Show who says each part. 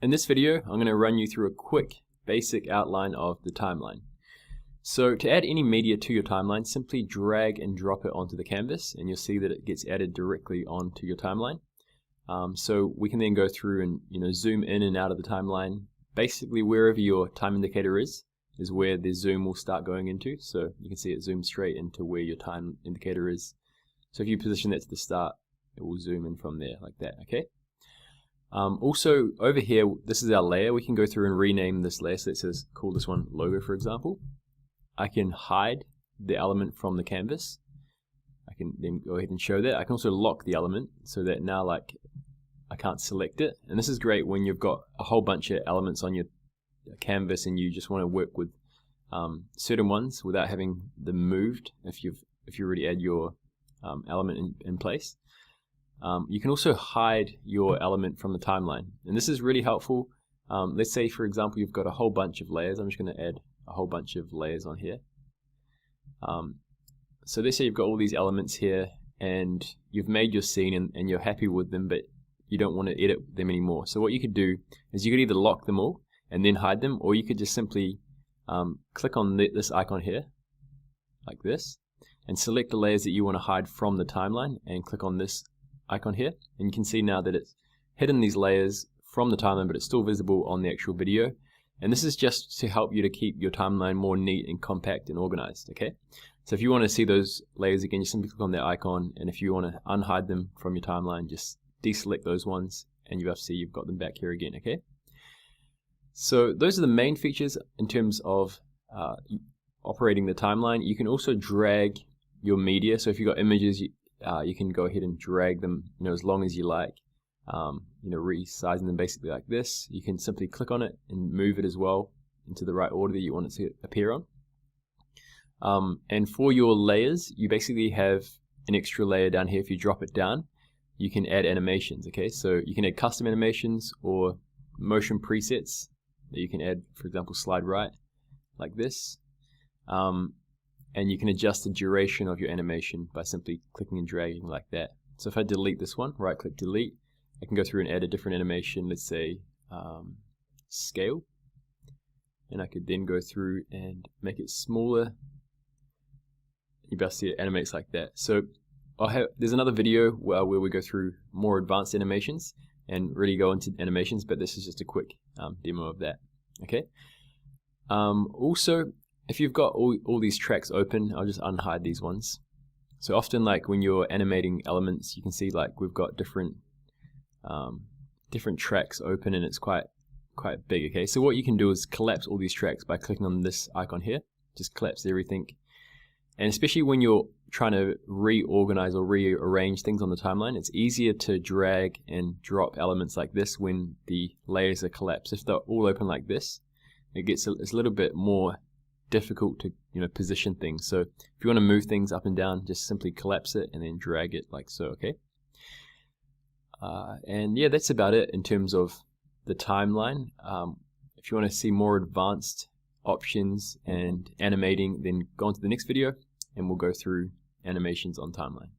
Speaker 1: In this video, I'm going to run you through a quick basic outline of the timeline. So to add any media to your timeline, simply drag and drop it onto the canvas and you'll see that it gets added directly onto your timeline. So we can then go through and zoom in and out of the timeline. Basically wherever your time indicator is where the zoom will start going into. So you can see it zooms straight into where your time indicator is. So if you position that to the start, it will zoom in from there like that, okay? Also over here, this is our layer. We can go through and rename this layer. So it says, call this one logo, for example. I can hide the element from the canvas. I can then go ahead and show that. I can also lock the element so that now I can't select it. And this is great when you've got a whole bunch of elements on your canvas and you just want to work with certain ones without having them moved if you already add your element in place. You can also hide your element from the timeline, and this is really helpful. Let's say, for example, you've got a whole bunch of layers. I'm just going to add a whole bunch of layers on here. So let's say you've got all these elements here and you've made your scene and you're happy with them, but you don't want to edit them anymore. So what you could do is you could either lock them all and then hide them, or you could just simply click on this icon here like this and select the layers that you want to hide from the timeline and click on this icon here, and you can see now that it's hidden these layers from the timeline, but it's still visible on the actual video. And this is just to help you to keep your timeline more neat and compact and organized, okay? So if you want to see those layers again, you simply click on that icon, and if you want to unhide them from your timeline, just deselect those ones and you'll see you've got them back here again, okay? So those are the main features in terms of operating the timeline. You can also drag your media. So if you've got images, you can go ahead and drag them as long as you like, resizing them basically like this. You can simply click on it and move it as well into the right order that you want it to appear on. And for your layers, you basically have an extra layer down here. If you drop it down, you can add animations, okay? So you can add custom animations or motion presets that you can add, for example, slide right like this. And you can adjust the duration of your animation by simply clicking and dragging like that. So if I delete this one, right click delete, I can go through and add a different animation, let's say scale, and I could then go through and make it smaller. You best see it animates like that. So there's another video where we go through more advanced animations and really go into animations, but this is just a quick demo of that, okay? Also, if you've got all these tracks open, I'll just unhide these ones. So often, like when you're animating elements, you can see like we've got different tracks open, and it's quite big. Okay, so what you can do is collapse all these tracks by clicking on this icon here. Just collapse everything, and especially when you're trying to reorganize or rearrange things on the timeline, it's easier to drag and drop elements like this when the layers are collapsed. If they're all open like this, it's a little bit more difficult to position things. So if you want to move things up and down, just simply collapse it and then drag it like so, okay? And yeah, that's about it in terms of the timeline. If you want to see more advanced options and animating, then go on to the next video and we'll go through animations on timeline.